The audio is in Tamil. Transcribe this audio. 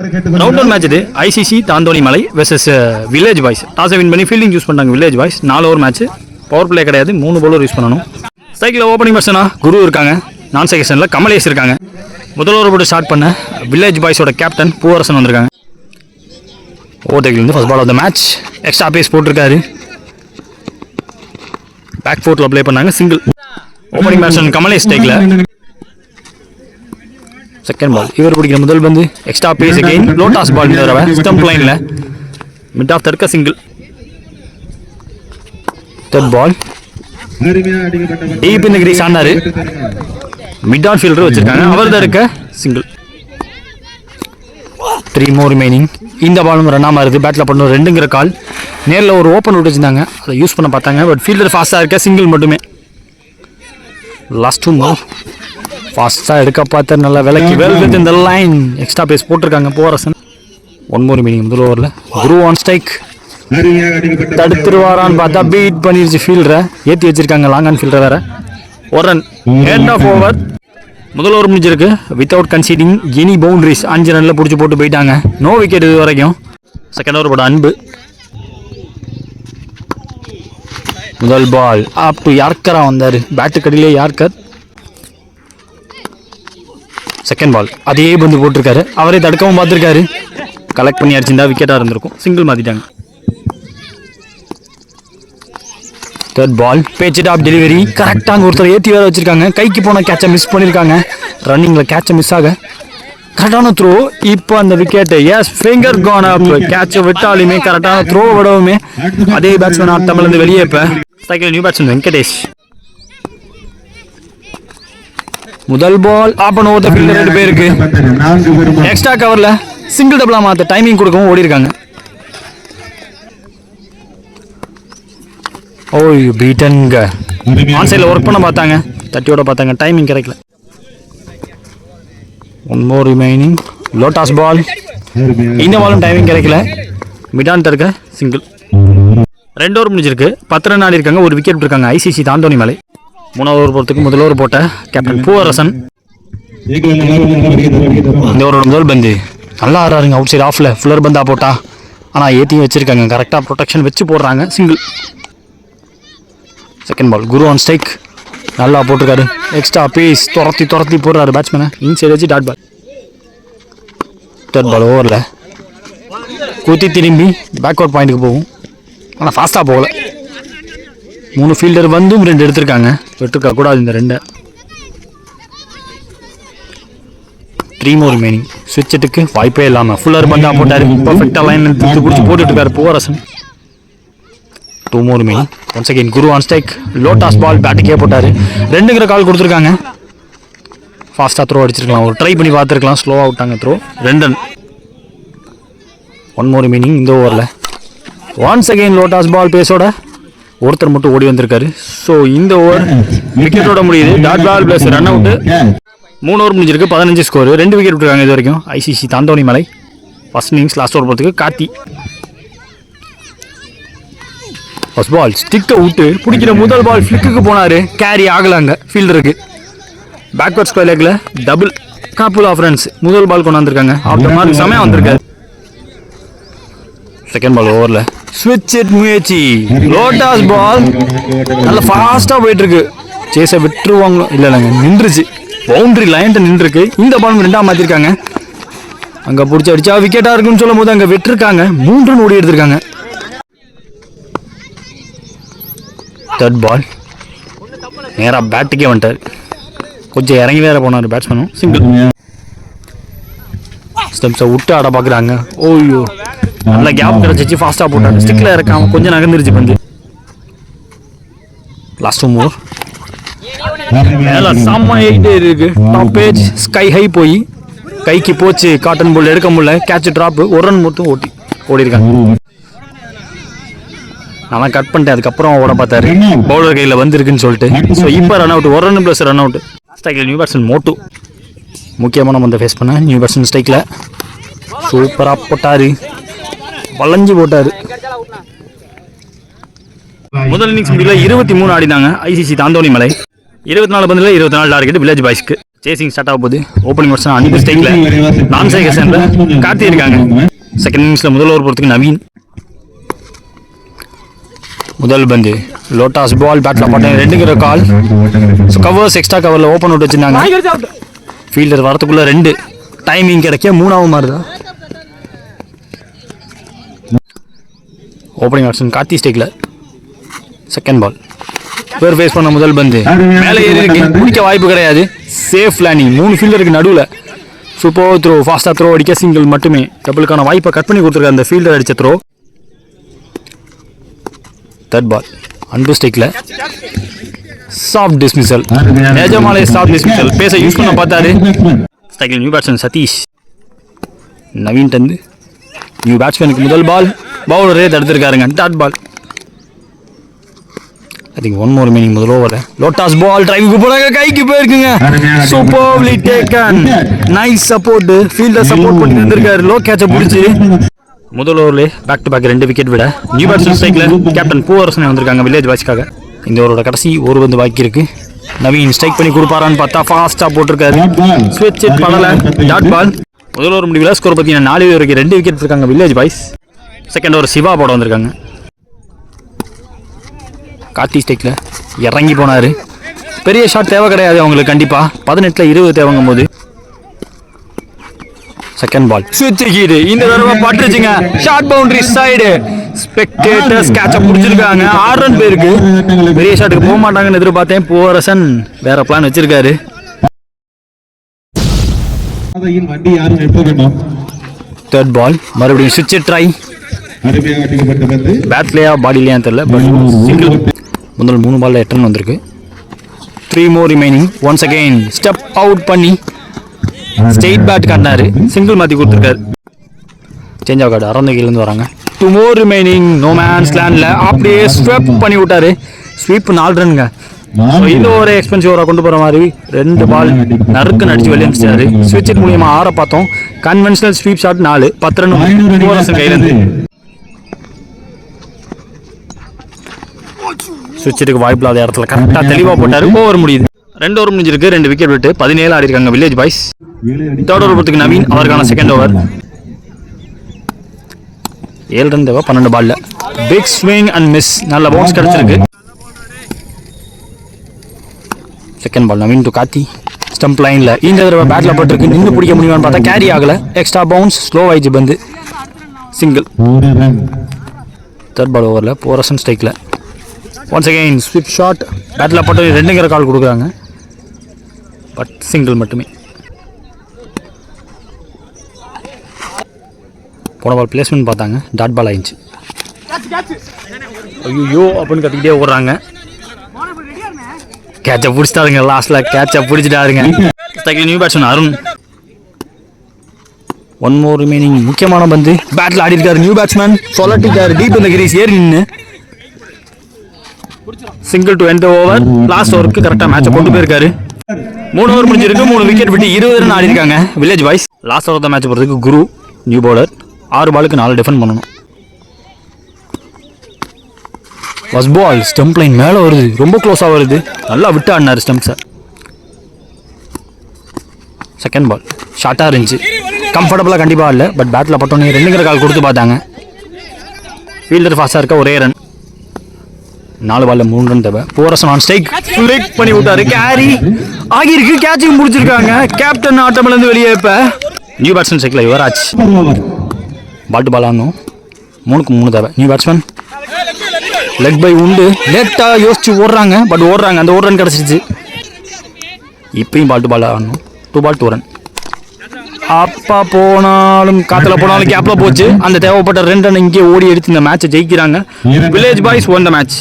ரவுண்ட் ஒன் மேட்ச் இது ஐசிசி தாந்தோணி மலை வெர்சஸ் வில்லேஜ் பாய்ஸ். டாஸை வின் பண்ணி ஃபீல்டிங் யூஸ் பண்ணாங்க village boys. 4 over match, power play கிடையாது, 3 பவுலர் யூஸ் பண்ணணும். சைக்கிள் ஓப்பனிங் பர்சனா குரு இருக்காங்க, நான் செகஷனில் கமலேஷ் இருக்காங்க. முதல் ஓவர் போட்டு ஸ்டார்ட் பண்ண வில்லேஜ் பாய்ஸோட கேப்டன் பூவரசன் வந்திருக்காங்க. ஓவர்டேக்லேருந்து first ball of the match, extra pace போட்டிருக்காரு, பேக் ஃபோர்ட்டில் ப்ளே பண்ணாங்க, சிங்கிள். ஓப்பனிங் பேட்ஸ்மேன் கமலேஷ் டேக்கில். செகண்ட் பால் இவர் பிடிக்கிற முதல் பந்து, எக்ஸ்ட்ரா பேஸ் அகைன், லோட்டாஸ் பால் இந்த தடவை ஸ்டம்ப் லைனில் மிட் ஆஃப் தடுக்க சிங்கிள். தேர்ட் பால் டீப் இந்த கிரீஸ் ஆனாரு, மிட் ஆன் ஃபீல்டர் வச்சிருக்காங்க, அவர் தடுக்க சிங்கிள். 3 more remaining. இந்த பாலும் ரன்னாக மாறுது, பேட்டில் பண்ணணும் 2ங்கிற கால். நேரில் ஒரு ஓப்பன் விட்டு வச்சுருந்தாங்க, அதை யூஸ் பண்ண பார்த்தாங்க, பட் ஃபீல்டர் ஃபாஸ்ட்டாக இருக்க, சிங்கிள் மட்டுமே. லாஸ்ட் 2 more ஃபாஸ்ட்டாக எடுக்க பார்த்து நல்லா விலைக்கு வெல் வித் இந்த லைன், எக்ஸ்ட்ரா பேஸ் போட்டிருக்காங்க பூவரசன். 1 more remaining முதல் ஓவரில். குரு ஆன் ஸ்ட்ரைக், தடுத்துருவாரான்னு பார்த்தா பீட் பண்ணிருச்சு ஃபீல்டரை, ஏற்றி வச்சிருக்காங்க லாங் ஆன் ஃபீல்டர் வேற. ஒரு ரன், எண்ட் ஆஃப் ஓவர். முதல் ஓவர் முடிஞ்சிருக்கு வித்தவுட் கன்சீடிங் எனி பவுண்டரிஸ். 5 ரன்ல பிடிச்சி போட்டு போயிட்டாங்க, நோ விக்கெட் இது வரைக்கும். செகண்ட் ஓவர் போட அன்பு. முதல் பால் அப் டு யார்கரா வந்தார், பேட்டு கடியிலே யார்கர். செகண்ட் பால் அதே பந்து போட்டிருக்காரு, அவரே தடுக்கவும் பார்த்துருக்காரு, கலெக்ட் பண்ணி அடிச்சிருந்தா விக்கெட்டாக இருந்திருக்கும், சிங்கிள் மாற்றிட்டாங்க. தேர்ட் பால் பேச்சு டாப் டெலிவரி, கரெக்டாக ஒருத்தர் ஏற்றி வேற வச்சிருக்காங்க, கைக்கு போன கேட்சை மிஸ் பண்ணியிருக்காங்க, ரன்னிங்கில் கேட்சை மிஸ் ஆக கரெக்டான த்ரோ. இப்போ அந்த விக்கெட்டு எஸ் ஃபிங்கர் கான் அப், கேட்சை விட்டாலுமே கரெக்டான த்ரோ விடவுமே அதே பேட்ஸ்மேன் ஆட்டமிலேருந்து வெளியே. இப்போ சைக்கிள் நியூ பேட்ஸ்மேன் வெங்கடேஷ். முதல் பால் ஆப்பன் ஓவர் ஃபீல்டர் 2 பேருக்கு, எக்ஸ்ட்ரா கவரில் சிங்கிள் டபுளாக மாற்ற டைமிங் கொடுக்கவும் ஓடி இருக்காங்க. ஓய் பீட்டன்க ஆன் சைடில் ஒர்க் பண்ண பார்த்தாங்க, தட்டியோட பார்த்தாங்க, டைமிங் கிடைக்கல. 1 more remaining. லோட்டாஸ் பால், இந்த பாலும் டைமிங் கிடைக்கல, மிடான் தடுக்க சிங்கிள். 2 ஓவர் முடிஞ்சிருக்கு, 10 ரன் ஆடி இருக்காங்க, ஒரு விக்கெட் விட்டுருக்காங்க ஐசிசி தாந்தோணி மலை. 3வது ஓவர் போகிறதுக்கு முதல் ஓவர் போட்ட கேப்டன் பூவரசன். இந்த ஓவரோட முதல் பந்து நல்லா ஆடுறாருங்க, அவுட் சைடு ஆஃபில் ஃபுல்லர் பந்தா போட்டா, ஆனால் ஏற்றியும் வச்சிருக்காங்க, கரெக்டாக ப்ரொடெக்ஷன் வச்சு போடுறாங்க, single. Second ball Guru on strike, நல்லா போட்டிருக்காரு, எக்ஸ்ட்ரா பேஸ் துரத்தி போடுறாரு பேட்ஸ்மேனை, இன்சைட் வச்சு டாட் பால். தேர்ட் பால் ஓவரில் குத்தி திரும்பி பேக்வர்ட் பாயிண்ட்டுக்கு போகும், ஆனால் ஃபாஸ்ட்டாக போகல. 3 ஃபீல்டர் வந்தும் 2 எடுத்திருக்காங்க, எடுத்துருக்க கூடாது இந்த 2. 3 more remaining. ஸ்விட்சட்டுக்கு வாய்ப்பே இல்லாமல் ஃபுல்லர் பந்தா போட்டார், பர்ஃபெக்டாக லைன் பிடிச்சி போட்டுட்டு இருக்காரு Poovarasan. 2 more remaining. Once again Guru on strike, லோட்டாஸ் பால் பேட்டுக்கே போட்டார், 2ங்கிற கால் கொடுத்துருக்காங்க. ஃபாஸ்ட்டாக த்ரோ அடிச்சிருக்கலாம், ஒரு ட்ரை பண்ணி பார்த்துருக்கலாம், ஸ்லோவாக விட்டாங்க த்ரோ. 2 ரன். 1 more remaining இந்த ஓவரில். ஒன்ஸ் அகைன் லோட்டாஸ் பால் பேஸோட ஒருத்தர் மட்டும் ஓடி வந்திருக்காரு. ஸோ இந்த ஓவர் விக்கெட்டோட முடியுது, dot ball plus run out. 3 over முடிஞ்சிருக்கு, 15 ஸ்கோர், 2 விக்கெட் விட்டுருக்காங்க இது வரைக்கும் ஐசிசி தாந்தோணி மலை. ஃபர்ஸ்ட் இன்னிங்ஸ் லாஸ்ட் ஓவர் போகிறதுக்கு கார்த்தி. ஃபர்ஸ்ட் பால் ஸ்டிக்கை விட்டு பிடிக்கிற முதல் பால் ஃப்ளிக்கு போனார், கேரி ஆகலாங்க ஃபீல்டருக்கு. பேக்வர்ட் ஸ்கொயர் லெக்கில் டபுள் கப்புள் ஆஃப் ரன்ஸ், முதல் பால் கொண்டு வந்திருக்காங்க, ஆஃப்டர் மார்க் செமையாக வந்திருக்காரு. செகண்ட் பால் ஓவரில் ஸ்விட்ச் இட் முயற்சி, லோட்டாஸ் பால் நல்லா ஃபாஸ்ட்டாக போயிட்டுருக்கு, சேஸை விட்டுருவாங்களோ இல்லைங்க, நின்றுச்சு பவுண்டரி லைன்ட்டு நின்றுருக்கு. இந்த பால் 2ஆக மாற்றிருக்காங்க, அங்கே பிடிச்சி அடிச்சா விக்கெட்டாக இருக்குன்னு சொல்லும் போது அங்கே விட்டுருக்காங்க, 3 ரன் ஓடி எடுத்திருக்காங்க. தேர்ட் பால் நேராக பேட்டுக்கே வந்துட்டார், கொஞ்சம் இறங்கி வேற போனார் பேட்ஸ்மேனும், சிங்கிள். ஸ்டெம்ஸை விட்டு ஆட பார்க்குறாங்க, ஓய்யோ நல்லா கேப் கிடச்சிச்சு, ஃபாஸ்ட்டாக போட்டாங்க, ஸ்டிக்கில் இறக்காம கொஞ்சம் நகர்ந்துருச்சு பந்து. Last 2 more. மேலே செம்ம ஹைட்டு இருக்கு, டாப் பேஜ் ஸ்கை ஹை போய் கைக்கு போச்சு, காட்டன் பால் எடுக்க முடியல, கேட்ச் ட்ராப், 1 ரன் மட்டும் ஓடி இருக்காங்க. ஆனால் கட் பண்ணிட்டேன், அதுக்கப்புறம் ஓட பார்த்தாரு, பவுலர் கையில் வந்துருக்குன்னு சொல்லிட்டு. ஸோ இப்போ run out, 1 run plus run out. ஸ்ட்ரைக்கில் நியூ பேட்ஸ்மேன் மோட்டு, முக்கியமாக நம்ம ஃபேஸ் பண்ண நியூ பேட்ஸ்மேன் ஸ்ட்ரைக்கில் சூப்பராக போட்டார், வளைஞ்சு போட்டார். முதல் இன்னிங்ஸ் முடியல 23 ஆடினாங்க ஐசிசி தாந்தோணி மலை. 24 பந்தில் 24 டார்கெட் வில்லேஜ் பாய்ஸ்க்கு. சேசிங் ஸ்டார்ட் ஆக போகுது. ஓப்பனிங் பேட்ஸ்மேன் அன்பு ஸ்ட்ரைக்கில் நான் சேகர் கார்த்தி இருக்காங்க. செகண்ட் இன்னிங்ஸில் முதல் ஓவர் போகிறதுக்கு நவீன். முதல் பந்து லோட்டாஸ் பால் பேட்டில் போட்டேன் 2ங்கிற கால். ஸோ கவர்ஸ் எக்ஸ்ட்ரா கவரில் ஓப்பன் அவுட் வச்சுருந்தாங்க. ஃபீல்டர் வரத்துக்குள்ளே 2 டைமிங் கிடைக்க 3ஆவது மாறுதா. ஓப்பனிங் பேட்ஸ்மேன் கார்த்தி ஸ்ட்ரைக்கில் செகண்ட் பால். பேர் ஃபேஸ் பண்ண முதல் பந்து மேலே ஏறி இருக்கு, பிடிக்க வாய்ப்பு கிடையாது. சேஃப் லேண்டிங் 3 ஃபீல்டருக்கு நடுவில். சூப்பர் த்ரோ, ஃபாஸ்ட்டாக த்ரோ அடிக்க சிங்கிள் மட்டுமே. டபுளுக்கான வாய்ப்பை கட் பண்ணி கொடுத்துருக்காரு அந்த ஃபீல்டர் அடித்த த்ரோ. தேர்ட் பால் அன்பு ஸ்ட்ரைக்கில் சாஃப்ட் டிஸ்மிசல். நிஜமாலே சாஃப்ட் டிஸ்மிசல். பேச யூஸ் பண்ண பார்த்தாரு. ஸ்ட்ரைக்கில் நியூ பேட்ஸ்மேன் சதீஷ். நவீன் டந்து நியூ பேட்ஸ்மேனுக்கு முதல் பால் பவுலரே தடுத்திருக்காருங்க. Dot ball. I think 1 more remaining முதல் ஓவர். லோட்டாஸ் பால் டிரைவுக்கு போனாங்க, கைக்கு போயிருக்குங்க. Superly taken. Nice support. Fielder support பண்ணி வந்திருக்காரு. லோ கேட்சை பிடிச்சி முதல் ஓவர்லேயே பேக் டு பேக் 2 விக்கெட் விட நியூ பேட்ஸ்மேன் ஸ்ட்ரைக்கில் கேப்டன் பூவரசன் வந்திருக்காங்க வில்லேஜ் பாய்ஸ்க்காக. இந்த ஓவரோட கடைசி ஒரு பந்து பாக்கி இருக்கு. நவீன் ஸ்ட்ரைக் பண்ணி கொடுப்பாரான்னு பார்த்தா ஃபாஸ்ட்டாக போட்டிருக்காரு. ஸ்விட்ச் இட் பண்ணல. Dot ball. முதல் ஓவர் முடிவில் ஸ்கோர் பார்த்தீங்கன்னா 4 வரைக்கும் 2 விக்கெட் இருக்காங்க village boys. Second over Siva போட வந்திருக்காங்க. கார்த்தி ஸ்ட்ரைக்கில் இறங்கி போனார். பெரிய ஷாட் தேவை கிடையாது அவங்களுக்கு கண்டிப்பாக. 18ல் 20 தேவைங்கும் போது செகண்ட் பால் சுவிட்ச் ஹீட். இந்த தடவை பட்டுருச்சுங்க. Short boundary side. ஸ்பெக்டேட்டர்ஸ் கேட்ச பிடிச்சிருக்காங்க. 6 ரன் பேருக்கு. பெரிய ஷாட்டுக்கு போக மாட்டாங்கன்னு எதிர்பார்த்தேன். பூவரசன் வேற பிளான் வச்சிருக்காரு. தேர்ட் பால் மறுபடியும் சுவிட்ச் ட்ரை. பேட்லையா பாடிலையா தெரியல. But single. முதல் 3 பால்ல 8 ரன் வந்திருக்கு. 3 more remaining. Once again step out பண்ணி ஸ்ட்ரெயிட் பேட் காட்டினாரு. சிங்கிள் மாற்றி கொடுத்துருக்காரு. சேஞ்ச் ஆஃப் கார்டு அறந்தகையிலேருந்து வராங்க. 2 more remaining. நோ மேன்ஸ் லேண்டில் அப்படியே ஸ்வெப் பண்ணி விட்டாரு. ஸ்வீப் 4 ரன்ங்க. இந்த ஒரு எக்ஸ்பென்சிவ் ஓவராக கொண்டு போகிற மாதிரி 2 பால் நறுக்கு நடிச்சு வெளியே அனுப்பிச்சாரு. ஸ்விட்ச் மூலியமா 6 பார்த்தோம். Conventional sweep shot 4. 10 run Poovarasan கையிலேருந்து. சுவிட்சுக்கு வாய்ப்பு இல்லாத இடத்துல கரெக்டாக தெளிவாக போட்டார். ஓவர் முடியுது. 2 ஓவர் முடிஞ்சிருக்கு. 2 விக்கெட் விட்டு 17 ஆடி இருக்காங்க வில்லேஜ் பாய்ஸ். தேர்ட் ஓவர் போகிறதுக்கு நவீன் அவருக்கான செகண்ட் ஓவர். 7 ரன் தேவை 12 பால்ல. Big swing and miss. நல்ல பவுன்ஸ் கிடைச்சிருக்கு. Second ball Naveen to Karthi. Stump லைனில் இந்த தடவை பேட்டில் பட்டிருக்கு. நின்று பிடிக்க முடியுமான்னு பார்த்தா கேரி ஆகலை. Extra bounce. ஸ்லோ ஆயிடுச்சு பந்து. சிங்கிள். தேர்ட் பால் ஓவரில் பூவரசன் ஸ்ட்ரைக்கில் ஒன்ஸ் அகெயின் ஸ்விப் ஷாட். பேட்டில் பட்டு 2ங்கிற கால் கொடுக்குறாங்க. பட் சிங்கிள் மட்டுமே. போன பால் பிளேஸ்மெண்ட் பார்த்தாங்க. டாட் பால் ஆயிடுச்சு. ஐயோ அப்படின்னு கத்திக்கிட்டே ஓடுறாங்க. கேட்சை பிடிச்சிட்டாருங்க. லாஸ்ட்டில் கேட்சை பிடிச்சிட்டாருங்க. New batsman Arun. 1 more remaining. முக்கியமான பந்து பேட்டில் ஆடி இருக்காரு நியூ பேட்ஸ்மேன். சொலட்டிக்காரு டீப் இந்த கிரீஸ் ஏறி நின்று single to end over. Last ஓவருக்கு கரெக்டாக மேட்சை கொண்டு போயிருக்காரு. 3 ஓவர் முடிஞ்சிருக்கு. 3 விக்கெட் விட்டு 20 ரன் ஆடி இருக்காங்க வில்லேஜ் பாய்ஸ். லாஸ்ட் ஓவர் தான் மேட்ச் போகிறதுக்கு குரு நியூ பவுலர். 6 பாலுக்கு 4 டிஃபெண்ட் பண்ணணும். ஃபர்ஸ்ட் பால் ஸ்டம்ப் லைன் மேலே வருது. ரொம்ப க்ளோஸாக வருது. நல்லா விட்டு ஆடினார் ஸ்டம்ப்ஸை. செகண்ட் பால் ஷார்ட்டாக இருந்துச்சு. கம்ஃபர்டபுளாக கண்டிப்பாக இல்லை. பட் பேட்டில் பட்டோன்னே 2ங்கிற கால் கொடுத்து பார்த்தாங்க. ஃபீல்டர் ஃபாஸ்ட்டாக இருக்க ஒரே ரன். 4 பால்ல 3 ரன் தேவை. பூவரசன் ஆன் ஸ்ட்ரைக் ஃபிளிக் பண்ணி விட்டாரு. கேரி ஆகியிருக்கு. கேட்சிங் முடிச்சிருக்காங்க. கேப்டன் ஆட்டமிலேருந்து வெளியே. இப்போ நியூ பேட்ஸ்மேன் ஸ்ட்ரைக்கில் யுவராஜ். பால் டு பால் ஆடணும். 3க்கு 3 தேவை. நியூ பேட்ஸ்மேன் லெக் பை உண்டு. லேட்டாக யோசிச்சு ஓடுறாங்க. பட் ஓடுறாங்க. அந்த 1 ரன் கிடச்சிருச்சு. இப்பயும் பால் டு பால் ஆடணும். 2 பால் 2 ரன். அப்பா போனாலும் காத்துல போனாலும் கேப்ல போச்சு. அந்த தேவைப்பட்ட 2 ரன் இங்கே ஓடி எடுத்து இந்த மேட்சை ஜெயிக்கிறாங்க. Village boys won the match.